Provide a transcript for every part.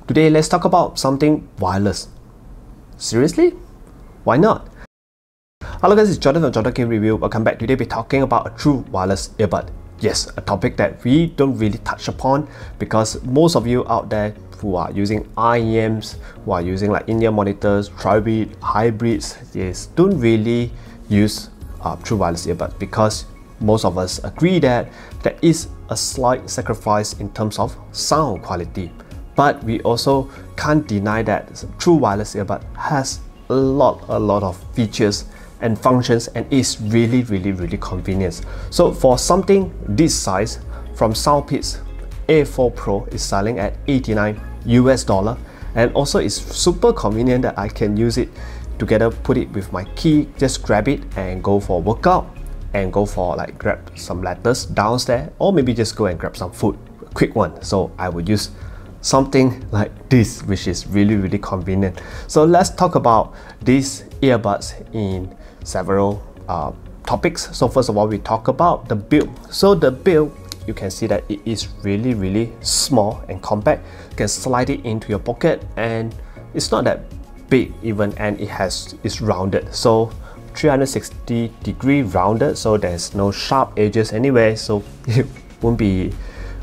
Today, let's talk about something wireless. Seriously? Why not? Hello guys, it's Jordan from Jordan Game Review. Welcome back. Today we're talking about a true wireless earbud. Yes, a topic that we don't really touch upon because most of you out there who are using IEMs, who are using like in-ear monitors, tri-beat, hybrids, yes, don't really use true wireless earbuds because most of us agree that there is a slight sacrifice in terms of sound quality. But we also can't deny that true wireless earbud has a lot of features and functions and is really convenient. So for something this size, from Soundpeats Air 4 Pro is selling at $89 US, and also it's super convenient that I can use it together, put it with my key, just grab it and go for a workout, and go for like grab some letters downstairs, or maybe just go and grab some food, a quick one. So I would use something like this, which is really convenient. So let's talk about these earbuds in several topics. So first of all, we talk about the build. So the build, you can see that it is really small and compact. You can slide it into your pocket and it's not that big even, and it's rounded, so 360-degree rounded, so there's no sharp edges anywhere, so it won't be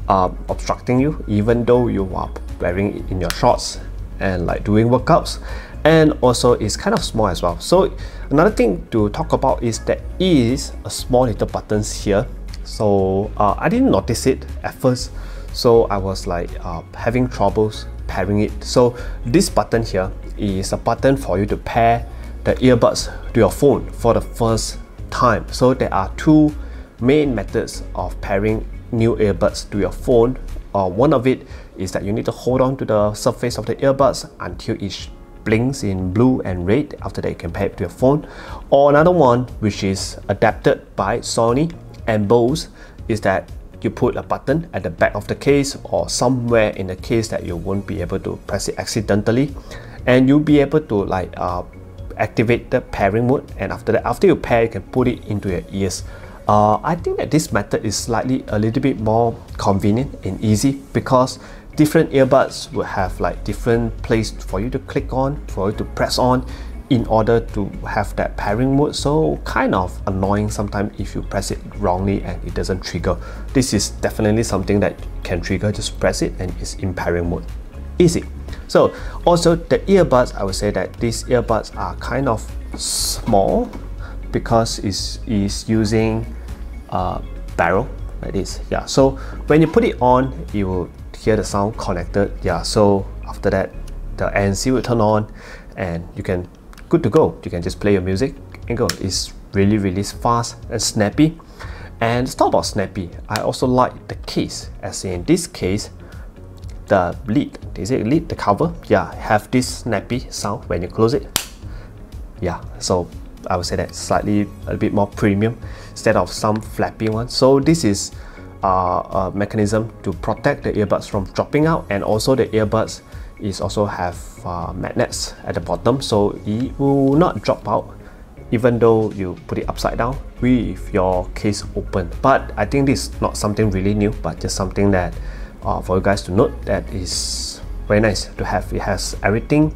obstructing you even though you are wearing it in your shorts and like doing workouts. And also it's kind of small as well. So another thing to talk about is there is a small little buttons here. So I didn't notice it at first, so I was like having troubles pairing it. So this button here is a button for you to pair the earbuds to your phone for the first time. So there are two main methods of pairing new earbuds to your phone. One of it is that you need to hold on to the surface of the earbuds until it blinks in blue and red. After that you can pair it to your phone. Or another one, which is adapted by Sony and Bose, is that you put a button at the back of the case or somewhere in the case that you won't be able to press it accidentally, and you'll be able to like activate the pairing mode, and after that, after you pair, you can put it into your ears. I think that this method is slightly a little bit more convenient and easy because different earbuds will have like different place for you to click on, for you to press on in order to have that pairing mode. So kind of annoying sometimes if you press it wrongly and it doesn't trigger. This is definitely something that can trigger. Just press it and it's in pairing mode. Easy. So also the earbuds, I would say that these earbuds are kind of small because it's using a barrel like this. Yeah, so when you put it on, you will hear the sound connected. Yeah, so after that the ANC will turn on and you can good to go. You can just play your music and go. It's really fast and snappy. And let's talk about snappy. I also like the case, as in this case, the lid, is it lid, the cover? Yeah, have this snappy sound when you close it. Yeah, so I would say that slightly a bit more premium instead of some flappy one. So this is a mechanism to protect the earbuds from dropping out, and also the earbuds is also have magnets at the bottom, so it will not drop out even though you put it upside down with your case open. But I think this is not something really new, but just something that for you guys to note that is very nice to have. It has everything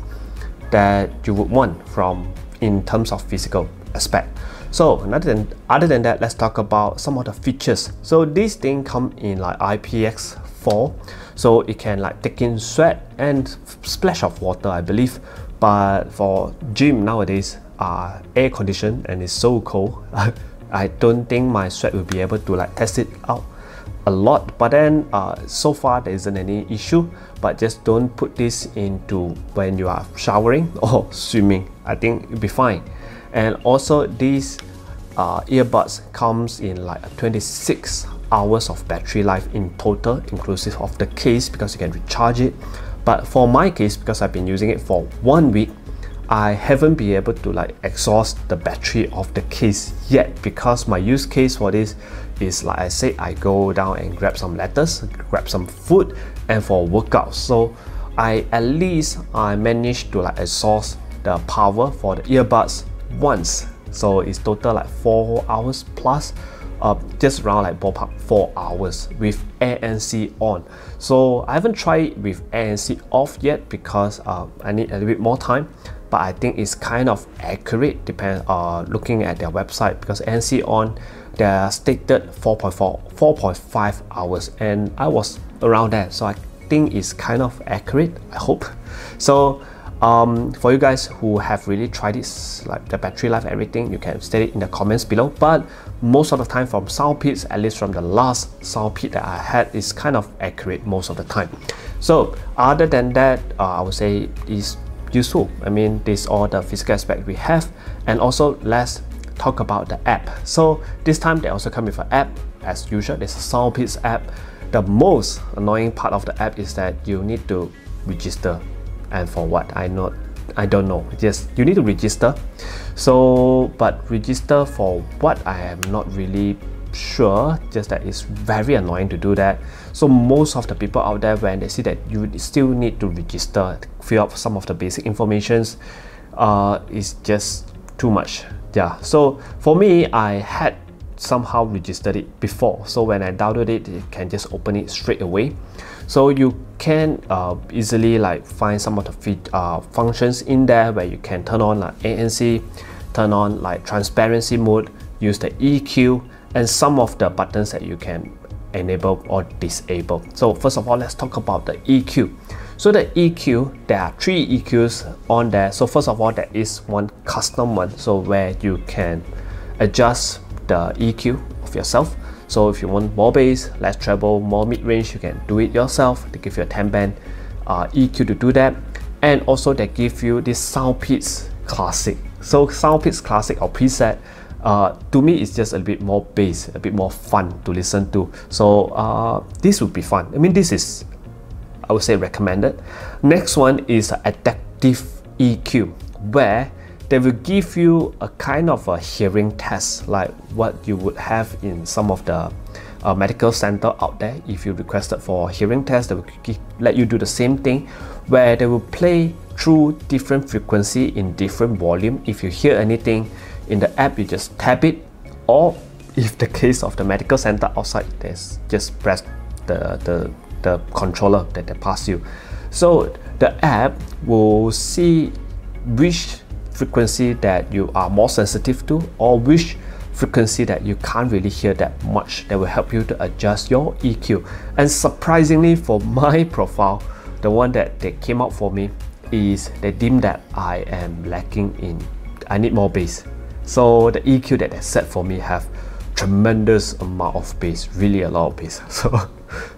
that you would want from in terms of physical aspect. So other than that, let's talk about some of the features. So this thing come in like IPX4, so it can like take in sweat and splash of water, I believe. But for gym nowadays, air conditioned and it's so cold, I don't think my sweat will be able to like test it out a lot. But then so far there isn't any issue. But just don't put this into when you are showering or swimming. I think it'll be fine. And also these earbuds comes in like 26 hours of battery life in total, inclusive of the case, because you can recharge it. But for my case, because I've been using it for 1 week, I haven't been able to like exhaust the battery of the case yet, because my use case for this is, like I said, I go down and grab some letters, grab some food, and for workouts. So I managed to like exhaust the power for the earbuds once. So it's total like 4 hours plus, just around like ballpark 4 hours with ANC on. So I haven't tried it with ANC off yet because I need a little bit more time, but I think it's kind of accurate looking at their website, because ANC on, they're stated 4.5 hours, and I was around that, so I think it's kind of accurate, I hope. So for you guys who have really tried this, like the battery life, everything, you can state it in the comments below. But most of the time from Soundpeats, at least from the last Soundpeats that I had, is kind of accurate most of the time. So other than that, I would say is useful. I mean, this all the physical aspect we have, and also let's talk about the app. So this time they also come with an app as usual. There's a Soundpeats app. The most annoying part of the app is that you need to register. And for what? I don't know. Yes, you need to register. So, but register for what? I am not really sure. Just that it's very annoying to do that. So most of the people out there, when they see that you still need to register, fill up some of the basic informations, it's just too much. Yeah. So for me, I had somehow registered it before. So when I download it, you can just open it straight away. So you can easily like find some of the functions in there where you can turn on like ANC, turn on like transparency mode, use the EQ, and some of the buttons that you can enable or disable. So first of all, let's talk about the EQ. So the EQ, there are 3 EQs on there. So first of all, there is one custom one, so where you can adjust the EQ of yourself. So if you want more bass, less treble, more mid-range, you can do it yourself. They give you a 10-band EQ to do that. And also they give you this Soundpeats Classic. So Soundpeats Classic or preset, to me it's just a bit more bass, a bit more fun to listen to. So this would be fun. I mean, this is, I would say, recommended. Next one is Adaptive EQ, where they will give you a kind of a hearing test, like what you would have in some of the medical center out there. If you requested for a hearing test, they will let you do the same thing, where they will play through different frequency in different volume. If you hear anything in the app, you just tap it, or if the case of the medical center outside, there's just press the controller that they pass you. So the app will see which frequency that you are more sensitive to, or which frequency that you can't really hear that much. That will help you to adjust your EQ. And surprisingly, for my profile, the one that they came out for me is they deem that I am lacking in, I need more bass. So the EQ that they set for me have tremendous amount of bass, really a lot of bass. So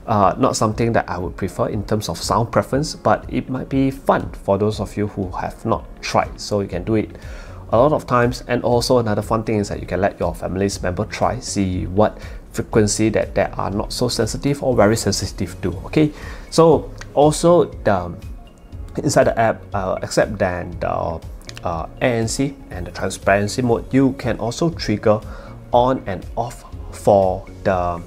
not something that I would prefer in terms of sound preference, but it might be fun for those of you who have not tried. So you can do it a lot of times. And also another fun thing is that you can let your family's member try, see what frequency that they are not so sensitive or very sensitive to. Okay, so also the inside the app, except then the ANC and the transparency mode, you can also trigger on and off for the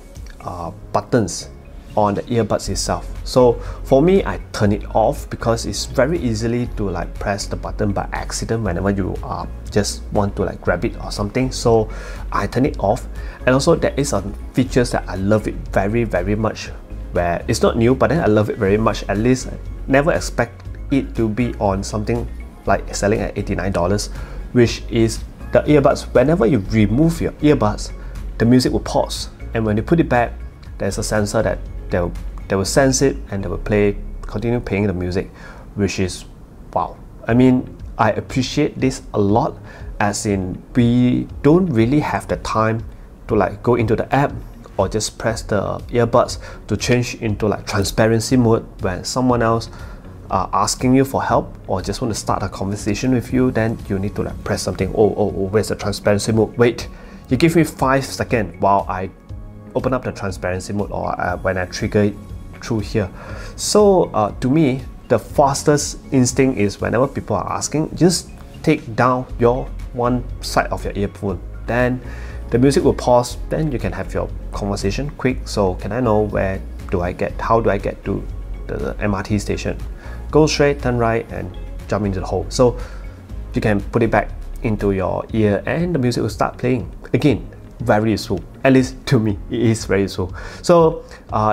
buttons on the earbuds itself. So for me, I turn it off because it's very easily to like press the button by accident whenever you just want to like grab it or something. So I turn it off. And also there is some features that I love it very much, where it's not new, but then I love it very much. At least I never expect it to be on something like selling at $89, which is the earbuds. Whenever you remove your earbuds, the music will pause, and when you put it back, there's a sensor that they will sense it and they will continue playing the music, which is wow. I mean, I appreciate this a lot, as in we don't really have the time to like go into the app or just press the earbuds to change into like transparency mode when someone else asking you for help or just want to start a conversation with you. Then you need to like press something. Oh, where's the transparency mode? Wait, you give me 5 seconds while I open up the transparency mode, or when I trigger it through here. So to me, the fastest instinct is whenever people are asking, just take down your one side of your earphone, then the music will pause, then you can have your conversation quick. So can I know how do I get to the MRT station? Go straight, turn right, and jump into the hole. So you can put it back into your ear and the music will start playing. Again, very useful. At least to me, it is very useful. So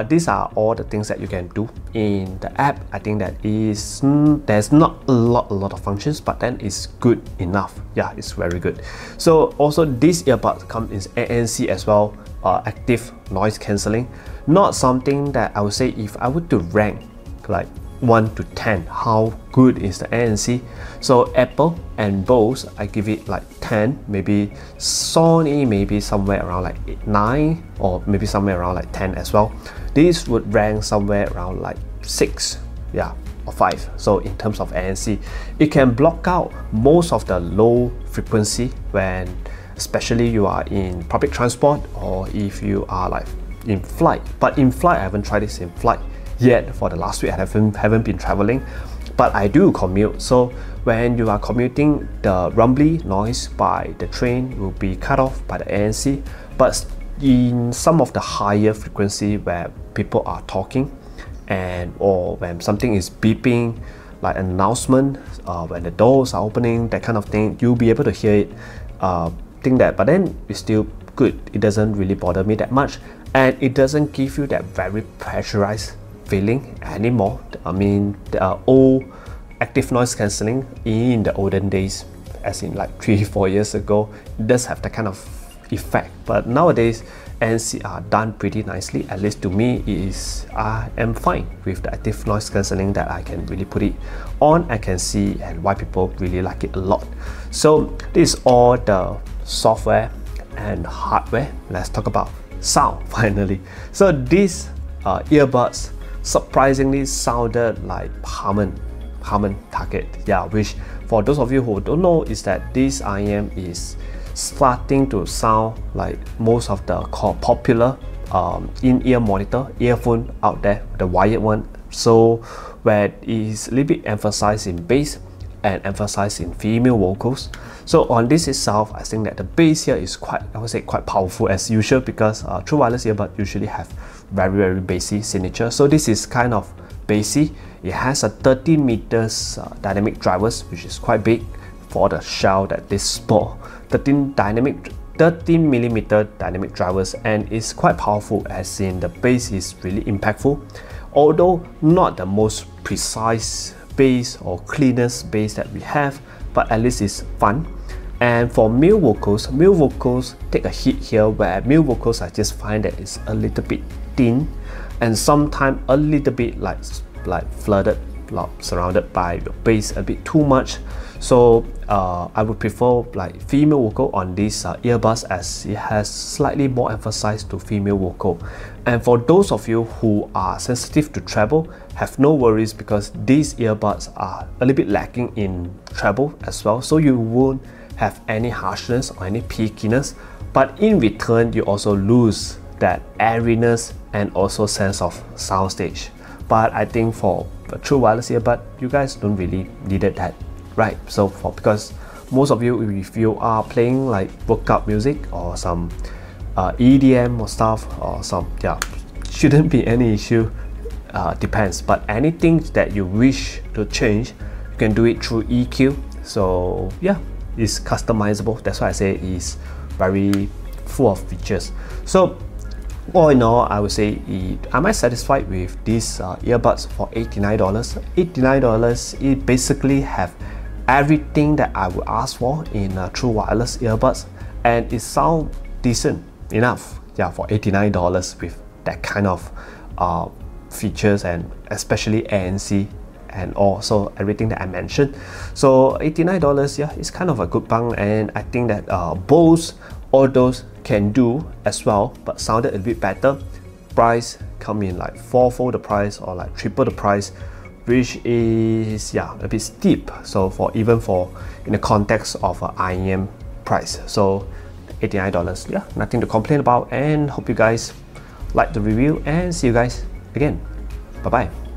these are all the things that you can do in the app. I think that is there's not a lot of functions, but then it's good enough. Yeah, it's very good. So also these earbuds come in ANC as well, active noise cancelling. Not something that I would say if I were to rank like 1 to 10 how good is the ANC. So Apple and Bose, I give it like 10, maybe Sony maybe somewhere around like 9, or maybe somewhere around like 10 as well. These would rank somewhere around like 6, yeah, or 5. So in terms of ANC, it can block out most of the low frequency when especially you are in public transport, or if you are like in flight. But in flight, I haven't tried this in flight yet. For the last week, I haven't been traveling, but I do commute. So when you are commuting, the rumbly noise by the train will be cut off by the ANC. But in some of the higher frequency where people are talking, and or when something is beeping, like an announcement, when the doors are opening, that kind of thing, you'll be able to hear it. Think that, but then it's still good. It doesn't really bother me that much, and it doesn't give you that very pressurized feeling anymore. I mean, the old active noise cancelling in the olden days, as in like 3-4 years ago, it does have that kind of effect. But nowadays, ANC are done pretty nicely. At least to me, I am fine with the active noise cancelling, that I can really put it on. I can see and why people really like it a lot. So this is all the software and hardware. Let's talk about sound finally. So these earbuds surprisingly sounded like Harman Target. Yeah, which for those of you who don't know is that this IM is starting to sound like most of the popular in-ear monitor earphone out there, the wired one. So where it is a little bit emphasized in bass and emphasized in female vocals. So on this itself, I think that the bass here is quite, I would say, quite powerful as usual, because true wireless earbud usually have very bassy signature. So this is kind of bassy. It has a 13 meters dynamic drivers, which is quite big for the shell that they sport. 13 millimeter dynamic drivers, and it's quite powerful, as in the bass is really impactful, although not the most precise bass or cleanest bass that we have, but at least it's fun. And for male vocals take a hit here, where male vocals, I just find that it's a little bit thin, and sometimes a little bit like flooded, surrounded by your bass a bit too much. So I would prefer like female vocal on these earbuds, as it has slightly more emphasis to female vocal. And for those of you who are sensitive to treble, have no worries, because these earbuds are a little bit lacking in treble as well, so you won't have any harshness or any peakiness, but in return you also lose that airiness and also sense of soundstage. But I think for a true wireless earbud, you guys don't really needed that, right? So because most of you, if you are playing like workout music or some EDM or stuff, or some, yeah, shouldn't be any issue. Depends, but anything that you wish to change, you can do it through EQ. So yeah, it's customizable. That's why I say it's very full of features. So all in all, I would say am I satisfied with these earbuds for $89? $89, it basically have everything that I would ask for in true wireless earbuds, and it sounds decent enough, yeah, for $89 with that kind of features, and especially ANC and also everything that I mentioned. So $89, yeah, it's kind of a good bang, and I think that Bose, all those can do as well, but sounded a bit better. Price come in like 4-fold the price or like triple the price, which is, yeah, a bit steep. So for even for in the context of an IM price, so $89, yeah, nothing to complain about. And hope you guys like the review, and see you guys again. Bye bye.